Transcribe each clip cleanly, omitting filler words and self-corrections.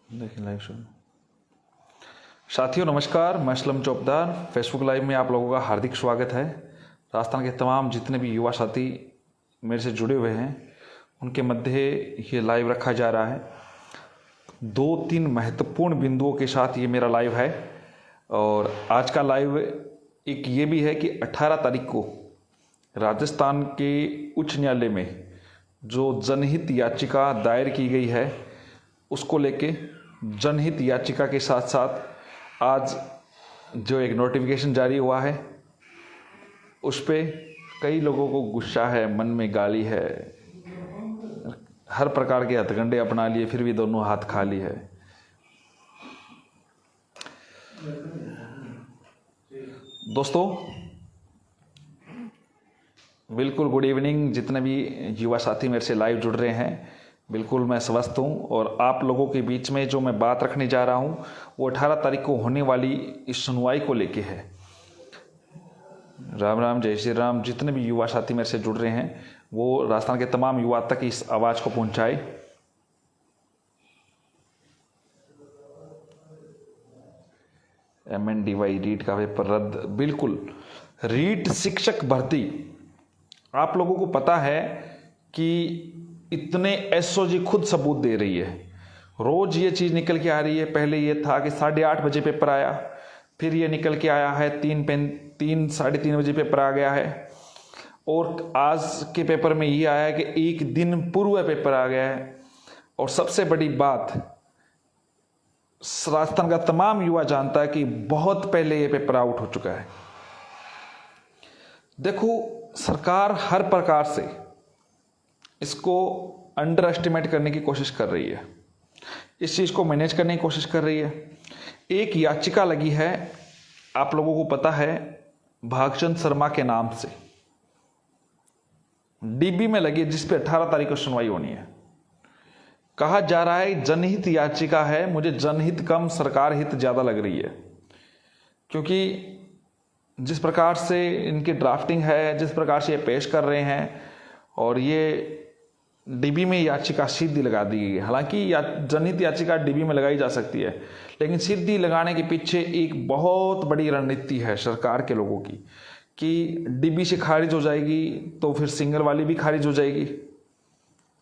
देखिए live show. साथियों नमस्कार, मैं असलम चौपदार। फेसबुक लाइव में आप लोगों का हार्दिक स्वागत है। राजस्थान के तमाम जितने भी युवा साथी मेरे से जुड़े हुए हैं उनके मध्य ये लाइव रखा जा रहा है। 2-3 महत्वपूर्ण बिंदुओं के साथ ये मेरा लाइव है। और आज का लाइव एक ये भी है कि 18 तारीख को राजस्थान के उच्च न्यायालय में जो जनहित याचिका दायर की गई है उसको लेके जनहित याचिका के साथ साथ आज जो एक नोटिफिकेशन जारी हुआ है उस पे कई लोगों को गुस्सा है, मन में गाली है, हर प्रकार के हथकंडे अपना लिए फिर भी दोनों हाथ खाली है। दोस्तों बिल्कुल गुड इवनिंग। जितने भी युवा साथी मेरे से लाइव जुड़ रहे हैं, बिल्कुल मैं स्वस्थ हूँ। और आप लोगों के बीच में जो मैं बात रखने जा रहा हूँ वो 18 तारीख को होने वाली इस सुनवाई को लेके है। राम राम, जय श्री राम। जितने भी युवा साथी मेरे से जुड़ रहे हैं वो राजस्थान के तमाम युवा तक इस आवाज़ को पहुँचाए। MNDY रीट का पेपर रद्द। बिल्कुल, रीट शिक्षक भर्ती, आप लोगों को पता है कि इतने SOG खुद सबूत दे रही है। रोज ये चीज़ निकल के आ रही है। पहले ये था कि 8:30 बजे पेपर आया, फिर ये निकल के आया है 3-3:30 बजे पेपर आ गया है। और आज के पेपर में ये आया है कि एक दिन पूर्व पेपर आ गया है। और सबसे बड़ी बात, राजस्थान का तमाम युवा जानता है कि बहुत पहले ये पेपर आउट हो चुका है। देखो, सरकार हर प्रकार से इसको अंडर एस्टिमेट करने की कोशिश कर रही है, इस चीज़ को मैनेज करने की कोशिश कर रही है। एक याचिका लगी है, आप लोगों को पता है, भागचंद शर्मा के नाम से DB में लगी, जिस पे 18 तारीख को सुनवाई होनी है। कहा जा रहा है जनहित याचिका है, मुझे जनहित कम सरकार हित ज़्यादा लग रही है। क्योंकि जिस प्रकार से इनकी ड्राफ्टिंग है, जिस प्रकार से ये पेश कर रहे हैं, और ये DB में याचिका सीधी लगा दी गई है। हालांकि जनहित याचिका DB में लगाई जा सकती है, लेकिन सीधी लगाने के पीछे एक बहुत बड़ी रणनीति है सरकार के लोगों की कि DB से खारिज हो जाएगी तो फिर सिंगल वाली भी खारिज हो जाएगी।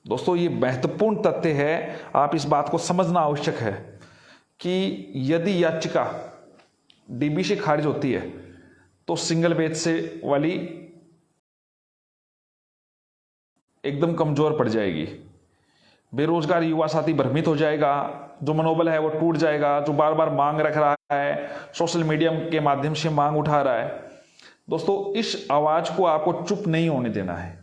दोस्तों ये महत्वपूर्ण तथ्य है, आप इस बात को समझना आवश्यक है कि यदि याचिका DB से खारिज होती है तो सिंगल बेंच से वाली एकदम कमजोर पड़ जाएगी। बेरोजगार युवा साथी भ्रमित हो जाएगा, जो मनोबल है वो टूट जाएगा, जो बार बार मांग रख रहा है, सोशल मीडिया के माध्यम से मांग उठा रहा है। दोस्तों इस आवाज को आपको चुप नहीं होने देना है।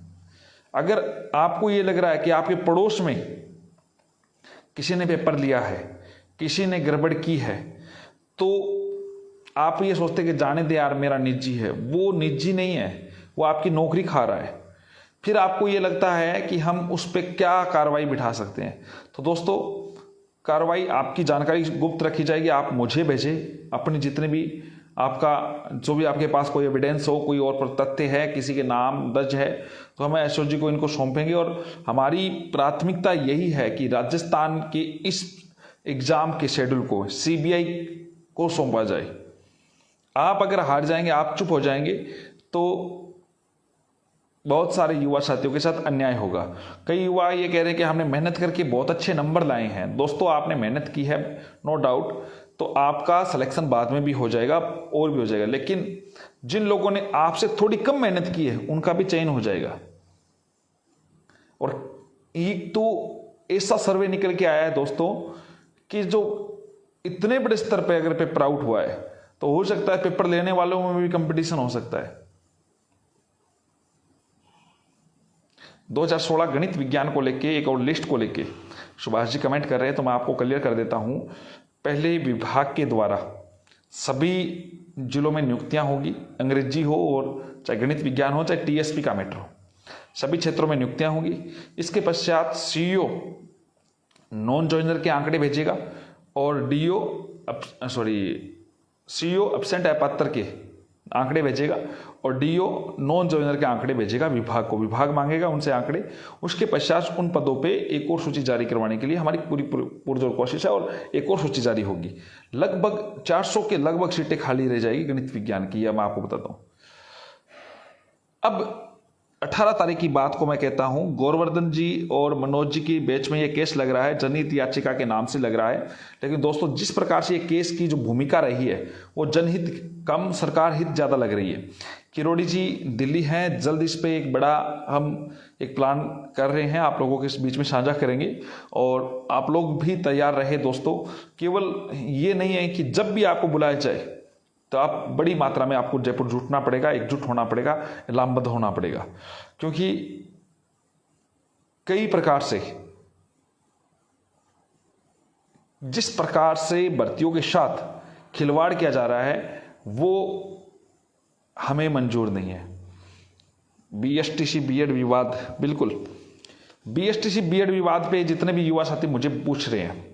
अगर आपको ये लग रहा है कि आपके पड़ोस में किसी ने पेपर लिया है, किसी ने गड़बड़ की है, तो आप ये सोचते कि जाने दे यार, मेरा निजी है। वो निजी नहीं है, वो आपकी नौकरी खा रहा है। फिर आपको ये लगता है कि हम उस पर क्या कार्रवाई बिठा सकते हैं। तो दोस्तों कार्रवाई, आपकी जानकारी गुप्त रखी जाएगी। आप मुझे भेजें अपने जितने भी आपका जो भी आपके पास कोई एविडेंस हो, कोई और तथ्य है, किसी के नाम दर्ज है, तो हमें SOG को इनको सौंपेंगे। और हमारी प्राथमिकता यही है कि राजस्थान के इस एग्जाम के शेड्यूल को CBI को सौंपा जाए। आप अगर हार जाएंगे, आप चुप हो जाएंगे, तो बहुत सारे युवा साथियों के साथ अन्याय होगा। कई युवा ये कह रहे हैं कि हमने मेहनत करके बहुत अच्छे नंबर लाए हैं। दोस्तों आपने मेहनत की है, नो डाउट, तो आपका सिलेक्शन बाद में भी हो जाएगा और भी हो जाएगा। लेकिन जिन लोगों ने आपसे थोड़ी कम मेहनत की है उनका भी चयन हो जाएगा। और एक तो ऐसा सर्वे निकल के आया है दोस्तों कि जो इतने बड़े स्तर पर अगर पेपर आउट हुआ है तो हो सकता है पेपर लेने वालों में भी कंपटीशन हो सकता है। 2016 गणित विज्ञान को लेके एक और लिस्ट को लेके सुभाष जी कमेंट कर रहे हैं, तो मैं आपको क्लियर कर देता हूं। पहले विभाग के द्वारा सभी जिलों में नियुक्तियां होगी, अंग्रेजी हो और चाहे गणित विज्ञान हो, चाहे TSP का मैटर हो, सभी क्षेत्रों में नियुक्तियां होगी। इसके पश्चात CEO नॉन ज्वाइनर के आंकड़े भेजेगा और CEO एब्सेंट अपात्र के आंकड़े भेजेगा, और डीओ नॉन ज्वाइनर के आंकड़े भेजेगा विभाग को, विभाग मांगेगा उनसे आंकड़े। उसके पश्चात उन पदों पे एक और सूची जारी करवाने के लिए हमारी पूरी पुरजोर कोशिश है, और एक और सूची जारी होगी। लगभग 400 के लगभग सीटें खाली रह जाएगी गणित विज्ञान की, यह मैं आपको बताता हूँ। अब 18 तारीख की बात को मैं कहता हूं, गौरवर्धन जी और मनोज जी की बेच में यह केस लग रहा है, जनहित याचिका के नाम से लग रहा है। लेकिन दोस्तों, जिस प्रकार से ये केस की जो भूमिका रही है वो जनहित कम सरकार हित ज्यादा लग रही है। किरोड़ी जी दिल्ली हैं, जल्द इस पे एक बड़ा हम एक प्लान कर रहे हैं, आप लोगों के बीच में साझा करेंगे, और आप लोग भी तैयार रहे दोस्तों। केवल ये नहीं है कि जब भी आपको बुलाया जाए तो आप बड़ी मात्रा में आपको जयपुर जुटना पड़ेगा, एकजुट होना पड़ेगा, लामबद्ध होना पड़ेगा, क्योंकि कई प्रकार से जिस प्रकार से भर्तियों के साथ खिलवाड़ किया जा रहा है वो हमें मंजूर नहीं है। बीएसटीसी बीएड विवाद, बिल्कुल बीएसटीसी बीएड विवाद पे जितने भी युवा साथी मुझे पूछ रहे हैं,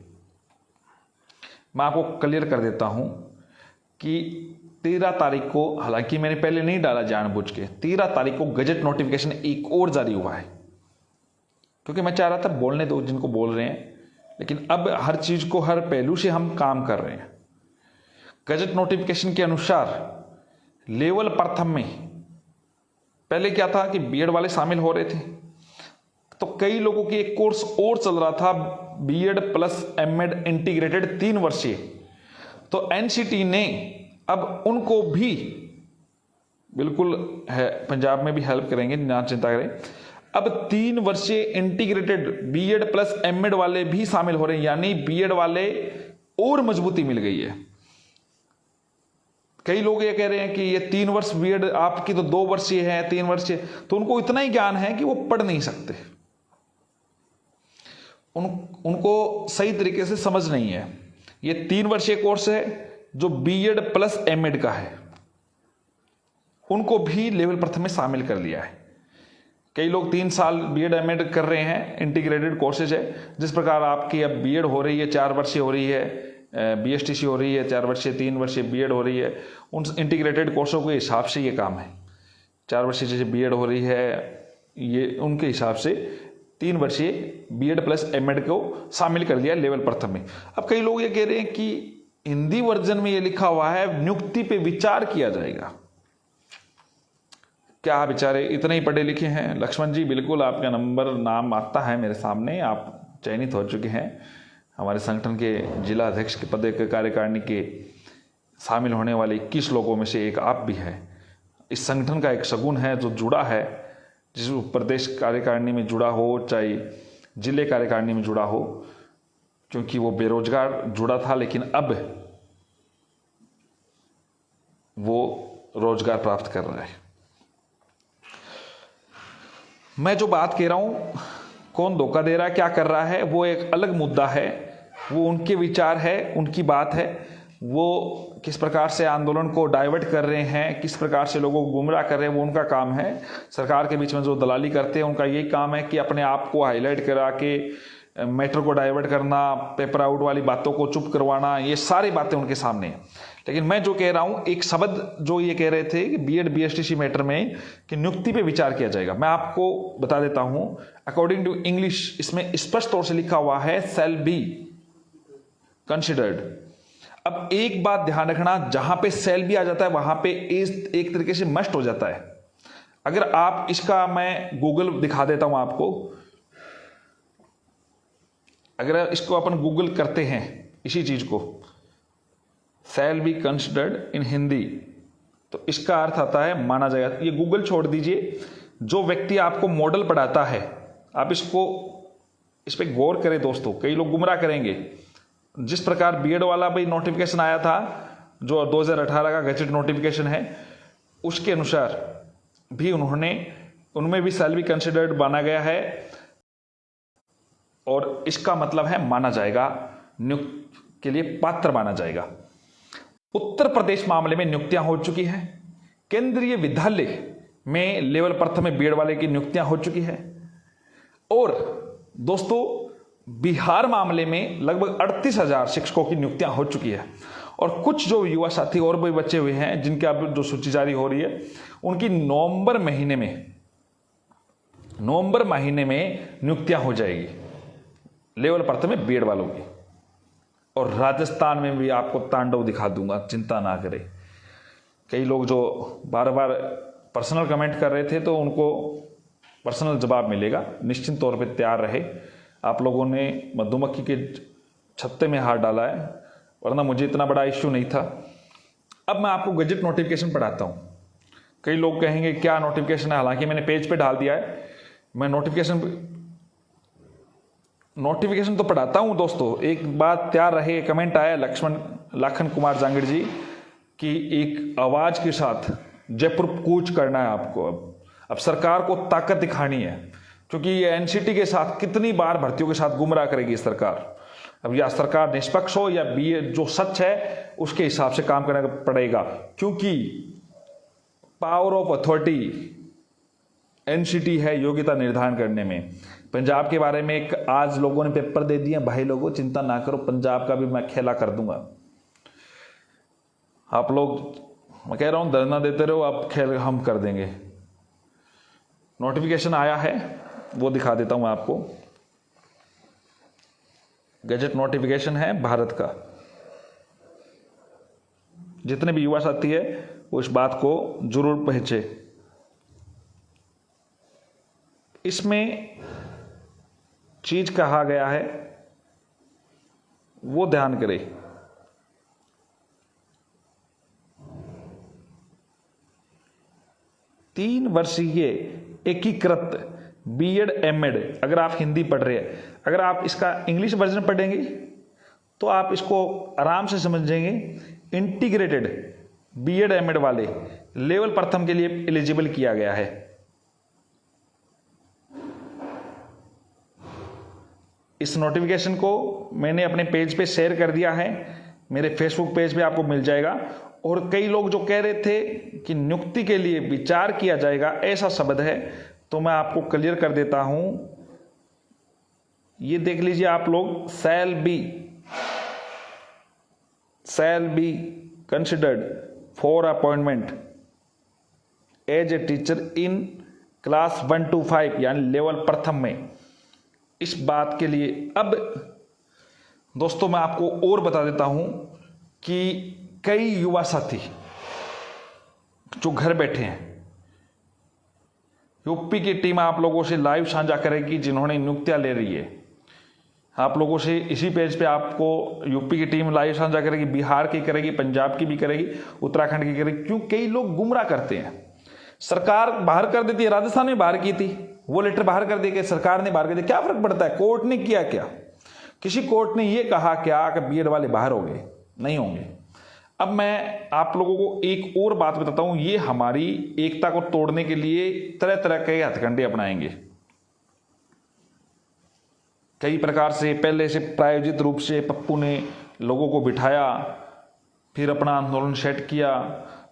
मैं आपको क्लियर कर देता हूं कि 13 तारीख को, हालांकि मैंने पहले नहीं डाला जानबूझ के, 13 तारीख को गजट नोटिफिकेशन एक और जारी हुआ है, क्योंकि मैं चाह रहा था बोलने दो जिनको बोल रहे हैं, लेकिन अब हर चीज को हर पहलू से हम काम कर रहे हैं। गजट नोटिफिकेशन के अनुसार लेवल प्रथम में पहले क्या था कि बीएड वाले शामिल हो रहे थे, तो कई लोगों की एक कोर्स और चल रहा था, बीएड प्लस एमएड इंटीग्रेटेड 3 वर्षीय, तो एनसीटी ने अब उनको भी, बिल्कुल है पंजाब में भी हेल्प करेंगे, ना चिंता करें, अब 3 वर्षीय इंटीग्रेटेड बीएड प्लस एमएड वाले भी शामिल हो रहे हैं, यानी बीएड वाले और मजबूती मिल गई है। कई लोग ये कह रहे हैं कि ये 3 वर्ष बीएड आपकी तो 2 वर्षीय है, 3 वर्षीय, तो उनको इतना ही ज्ञान है कि वो पढ़ नहीं सकते, उनको सही तरीके से समझ नहीं है। ये 3 वर्षीय कोर्स है जो बीएड प्लस एमएड का है, उनको भी लेवल प्रथम में शामिल कर लिया है। कई लोग 3 साल बीएड एमएड कर रहे हैं, इंटीग्रेटेड कोर्सेज है, जिस प्रकार आपकी अब बीएड हो रही है 4 वर्षीय हो रही है, बीएसटीसी हो रही है 4 वर्षीय, 3 वर्षीय बीएड हो रही है, उन इंटीग्रेटेड कोर्सों के हिसाब से ये काम है। 4 वर्षीय जैसे बीएड हो रही है, ये उनके हिसाब से 3 वर्षीय बीएड प्लस एमएड को शामिल कर लिया लेवल प्रथम में। अब कई लोग ये कह रहे हैं कि हिंदी वर्जन में ये लिखा हुआ है नियुक्ति पे विचार किया जाएगा। क्या बेचारे इतने ही पढ़े लिखे हैं? लक्ष्मण जी, बिल्कुल आपका नंबर नाम आता है मेरे सामने, आप चयनित हो चुके हैं हमारे संगठन के जिला अध्यक्ष के पद के कार्यकारिणी के शामिल होने वाले 21 लोगों में से एक आप भी हैं। इस संगठन का एक शगुन है जो जुड़ा है, जिस प्रदेश कार्यकारिणी में जुड़ा हो चाहे जिले कार्यकारिणी में जुड़ा हो, क्योंकि वो बेरोजगार जुड़ा था, लेकिन अब वो रोजगार प्राप्त कर रहा है। मैं जो बात कह रहा हूं, कौन धोखा दे रहा है, क्या कर रहा है, वो एक अलग मुद्दा है, वो उनके विचार है, उनकी बात है। वो किस प्रकार से आंदोलन को डाइवर्ट कर रहे हैं, किस प्रकार से लोगों को गुमराह कर रहे हैं, वो उनका काम है। सरकार के बीच में जो दलाली करते हैं उनका यही काम है कि अपने आप को हाईलाइट करा के मैटर को डाइवर्ट करना, पेपर आउट वाली बातों को चुप करवाना, ये सारी बातें उनके सामने हैं। लेकिन मैं जो कह रहा हूं, एक शब्द जो ये कह रहे थे कि बीएड बीएसटीसी मैटर में कि नियुक्ति पे विचार किया जाएगा, मैं आपको बता देता हूं, अकॉर्डिंग टू इंग्लिश इसमें स्पष्ट तौर से लिखा हुआ है शैल बी कंसिडर्ड। अब एक बात ध्यान रखना, जहां पे शैल बी आ जाता है वहां पे एक तरीके से मस्ट हो जाता है। अगर आप इसका, मैं गूगल दिखा देता हूं आपको, अगर इसको अपन गूगल करते हैं इसी चीज को, शैल बी कंसिडर्ड इन हिंदी, तो इसका अर्थ आता है माना जाएगा। ये गूगल छोड़ दीजिए, जो व्यक्ति आपको मॉडल पढ़ाता है, आप इस पे गौर करें दोस्तों, कई लोग गुमराह करेंगे। जिस प्रकार बीएड वाला भाई नोटिफिकेशन आया था, जो 2018 का गजट नोटिफिकेशन है, उसके अनुसार भी उनमें भी शैल बी कंसिडर्ड माना गया है, और इसका मतलब है माना जाएगा, नियुक्ति के लिए पात्र माना जाएगा। उत्तर प्रदेश मामले में नियुक्तियां हो चुकी हैं, केंद्रीय विद्यालय में लेवल प्रथम में बीएड वाले की नियुक्तियां हो चुकी है, और दोस्तों बिहार मामले में लगभग 38,000 शिक्षकों की नियुक्तियां हो चुकी है। और कुछ जो युवा साथी और भी बचे हुए हैं जिनके अब जो सूची जारी हो रही है, उनकी नवंबर महीने में नियुक्तियां हो जाएगी लेवल प्रथम में बीएड वालों की। और राजस्थान में भी आपको तांडव दिखा दूंगा, चिंता ना करें। कई लोग जो बार बार पर्सनल कमेंट कर रहे थे तो उनको पर्सनल जवाब मिलेगा, निश्चित तौर पे तैयार रहे। आप लोगों ने मधुमक्खी के छत्ते में हाथ डाला है, वरना मुझे इतना बड़ा इश्यू नहीं था। अब मैं आपको गजट नोटिफिकेशन पढ़ाता हूँ। कई लोग कहेंगे क्या नोटिफिकेशन है, हालांकि मैंने पेज पे डाल दिया है। मैं नोटिफिकेशन तो पढ़ाता हूँ दोस्तों। एक बात तैयार रहे, कमेंट आया लाखन कुमार जांगिड़ जी कि एक आवाज के साथ जयपुर कूच करना है आपको। अब सरकार को ताकत दिखानी है, क्योंकि ये एनसीटी के साथ कितनी बार भर्तियों के साथ गुमराह करेगी सरकार। अब या सरकार निष्पक्ष हो या बी जो सच है उसके हिसाब से काम करना पड़ेगा, क्योंकि पावर ऑफ अथॉरिटी एनसीटी है योग्यता निर्धारण करने में। पंजाब के बारे में एक आज लोगों ने पेपर दे दिए, भाई लोगों चिंता ना करो, पंजाब का भी मैं खेला कर दूंगा। आप लोग, मैं कह रहा हूं धरना देते रहो, आप खेल हम कर देंगे। नोटिफिकेशन आया है वो दिखा देता हूं आपको। गजट नोटिफिकेशन है भारत का। जितने भी युवा साथी है वो इस बात को जरूर पहचे। इसमें चीज कहा गया है वो ध्यान करें। तीन वर्षीय एकीकृत बीएड एमएड, अगर आप हिंदी पढ़ रहे हैं, अगर आप इसका इंग्लिश वर्जन पढ़ेंगे तो आप इसको आराम से समझेंगे। इंटीग्रेटेड बीएड एमएड वाले लेवल प्रथम के लिए एलिजिबल किया गया है। इस नोटिफिकेशन को मैंने अपने पेज पे शेयर कर दिया है, मेरे फेसबुक पेज पे आपको मिल जाएगा। और कई लोग जो कह रहे थे कि नियुक्ति के लिए विचार किया जाएगा, ऐसा शब्द है, तो मैं आपको क्लियर कर देता हूं। ये देख लीजिए आप लोग, shall be considered for appointment as a teacher in class 1 to 5 यानी लेवल प्रथम में। इस बात के लिए अब दोस्तों मैं आपको और बता देता हूं कि कई युवा साथी जो घर बैठे हैं, यूपी की टीम आप लोगों से लाइव साझा करेगी जिन्होंने नियुक्तियां ले रही है। आप लोगों से इसी पेज पे आपको यूपी की टीम लाइव साझा करेगी, बिहार की करेगी, पंजाब की भी करेगी, उत्तराखंड की करेगी। क्यों कई लोग गुमराह करते हैं। सरकार बाहर कर देती है, राजस्थान में बाहर की थी, वो लेटर बाहर कर दिया कि सरकार ने बाहर कर दिया। क्या फर्क पड़ता है, कोर्ट ने किया क्या? किसी कोर्ट ने ये कहा क्या कि बीएड वाले बाहर हो गए? नहीं होंगे। अब मैं आप लोगों को एक और बात बताता हूं, ये हमारी एकता को तोड़ने के लिए तरह तरह के हथकंडे अपनाएंगे। कई प्रकार से पहले से प्रायोजित रूप से पप्पू ने लोगों को बिठाया, फिर अपना आंदोलन सेट किया,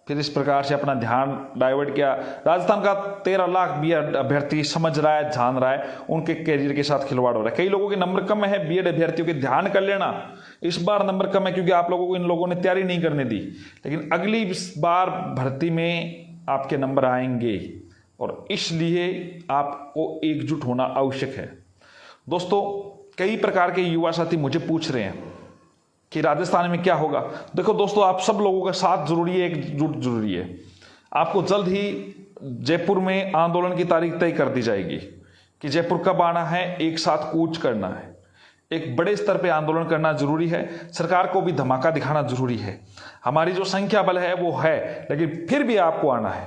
फिर इस प्रकार से अपना ध्यान डाइवर्ट किया। राजस्थान का 13 लाख बीएड अभ्यर्थी समझ रहा है, जान रहा है, उनके कैरियर के साथ खिलवाड़ हो रहा है। कई लोगों के नंबर कम है, बीएड अभ्यर्थियों के ध्यान कर लेना, इस बार नंबर कम है क्योंकि आप लोगों को इन लोगों ने तैयारी नहीं करने दी, लेकिन अगली बार भर्ती में आपके नंबर आएंगे और इसलिए आपको एकजुट होना आवश्यक है। दोस्तों कई प्रकार के युवा साथी मुझे पूछ रहे हैं कि राजस्थान में क्या होगा। देखो दोस्तों, आप सब लोगों का साथ जरूरी है, एकजुट जरूरी है। आपको जल्द ही जयपुर में आंदोलन की तारीख तय कर दी जाएगी कि जयपुर कब आना है, एक साथ कूच करना है, एक बड़े स्तर पे आंदोलन करना जरूरी है। सरकार को भी धमाका दिखाना जरूरी है। हमारी जो संख्या बल है वो है, लेकिन फिर भी आपको आना है।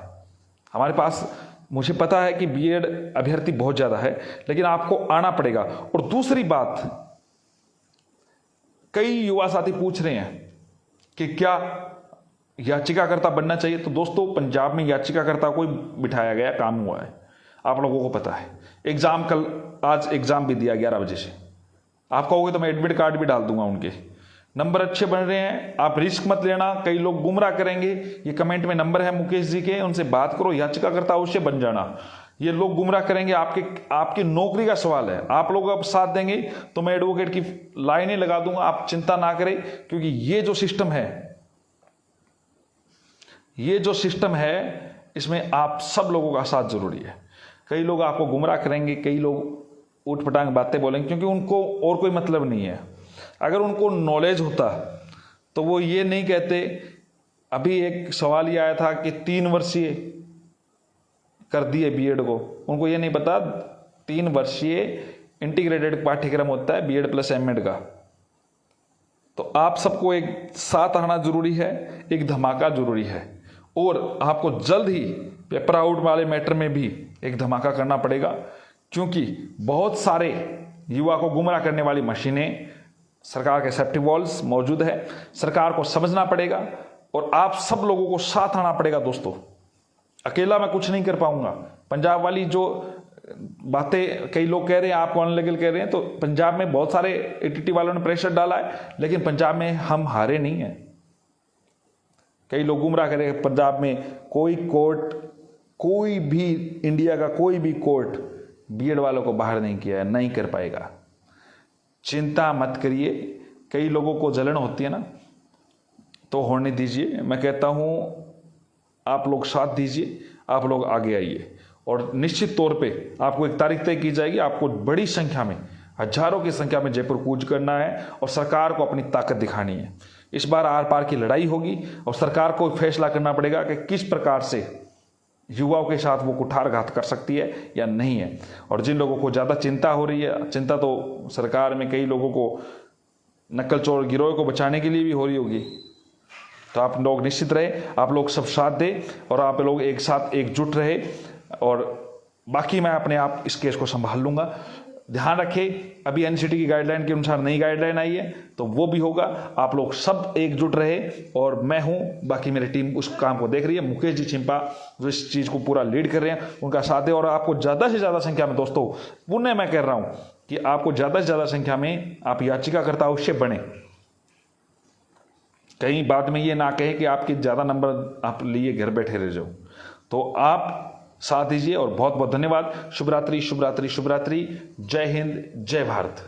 हमारे पास, मुझे पता है कि बीएड अभ्यर्थी बहुत ज्यादा है, लेकिन आपको आना पड़ेगा। और दूसरी बात, कई युवा साथी पूछ रहे हैं कि क्या याचिकाकर्ता बनना चाहिए। तो दोस्तों पंजाब में याचिकाकर्ता को बिठाया गया, काम हुआ है, आप लोगों को पता है। एग्जाम आज एग्जाम भी दिया 11 बजे से। आप कहोगे तो मैं एडमिट कार्ड भी डाल दूंगा उनके। नंबर अच्छे बन रहे हैं, आप रिस्क मत लेना। कई लोग गुमराह करेंगे, ये कमेंट में नंबर है मुकेश जी के, उनसे बात करो, याचिकाकर्ता अवश्य बन जाना। ये लोग गुमराह करेंगे, आपकी नौकरी का सवाल है। आप लोग अब साथ देंगे तो मैं एडवोकेट की लाइनें लगा दूंगा, आप चिंता ना करें, क्योंकि ये जो सिस्टम है ये जो सिस्टम है इसमें आप सब लोगों का साथ जरूरी है। कई लोग आपको गुमराह करेंगे, कई लोग ऊटपटांग बातें बोलेंगे, क्योंकि उनको और कोई मतलब नहीं है। अगर उनको नॉलेज होता तो वो ये नहीं कहते। अभी एक सवाल ये आया था कि 3 वर्षीय कर दिए बीएड को, उनको ये नहीं पता 3 वर्षीय इंटीग्रेटेड पाठ्यक्रम होता है बीएड प्लस एमएड का। तो आप सबको एक साथ आना जरूरी है, एक धमाका जरूरी है, और आपको जल्द ही पेपर आउट वाले मैटर में भी एक धमाका करना पड़ेगा, क्योंकि बहुत सारे युवा को गुमराह करने वाली मशीनें सरकार के सेफ्टी वॉल्स मौजूद है। सरकार को समझना पड़ेगा और आप सब लोगों को साथ आना पड़ेगा दोस्तों। अकेला मैं कुछ नहीं कर पाऊंगा। पंजाब वाली जो बातें कई लोग कह रहे हैं, आप अनलीगल कह रहे हैं, तो पंजाब में बहुत सारे एटीटी वालों ने प्रेशर डाला है, लेकिन पंजाब में हम हारे नहीं हैं। कई लोग गुमराह कर रहे हैं। पंजाब में कोई कोर्ट, कोई भी इंडिया का कोई भी कोर्ट बीएड वालों को बाहर नहीं किया है, नहीं कर पाएगा। चिंता मत करिए। कई लोगों को जलन होती है ना, तो होने दीजिए। मैं कहता हूं आप लोग साथ दीजिए, आप लोग आगे आइए, और निश्चित तौर पे आपको एक तारीख तय की जाएगी। आपको बड़ी संख्या में, हजारों की संख्या में जयपुर कूच करना है और सरकार को अपनी ताकत दिखानी है। इस बार आर पार की लड़ाई होगी और सरकार को फैसला करना पड़ेगा कि किस प्रकार से युवाओं के साथ वो कुठारघात कर सकती है या नहीं है। और जिन लोगों को ज़्यादा चिंता हो रही है, चिंता तो सरकार में कई लोगों को नकल चोर गिरोह को बचाने के लिए भी हो रही होगी, तो आप लोग निश्चित रहे, आप लोग सब साथ दें और आप लोग एक साथ एकजुट रहे, और बाकी मैं अपने आप इस केस को संभाल लूँगा। ध्यान रखें, अभी एनसीटी की गाइडलाइन के अनुसार नई गाइडलाइन आई है, तो वो भी होगा। आप लोग सब एकजुट रहे, और मैं हूँ, बाकी मेरी टीम उस काम को देख रही है। मुकेश जी चिंपा जो इस चीज़ को पूरा लीड कर रहे हैं, उनका साथ है। और आपको ज़्यादा से ज़्यादा संख्या में दोस्तों, पुनः मैं कह रहा हूँ कि आपको ज़्यादा से ज़्यादा संख्या में आप याचिकाकर्ता अवश्य बने। कहीं बाद में ये ना कहे कि आपके ज़्यादा नंबर आप लिए घर बैठे रह जाओ। तो आप साथ दीजिए, और बहुत बहुत धन्यवाद। शुभ रात्रि, शुभ रात्रि, शुभ रात्रि। जय हिंद, जय भारत।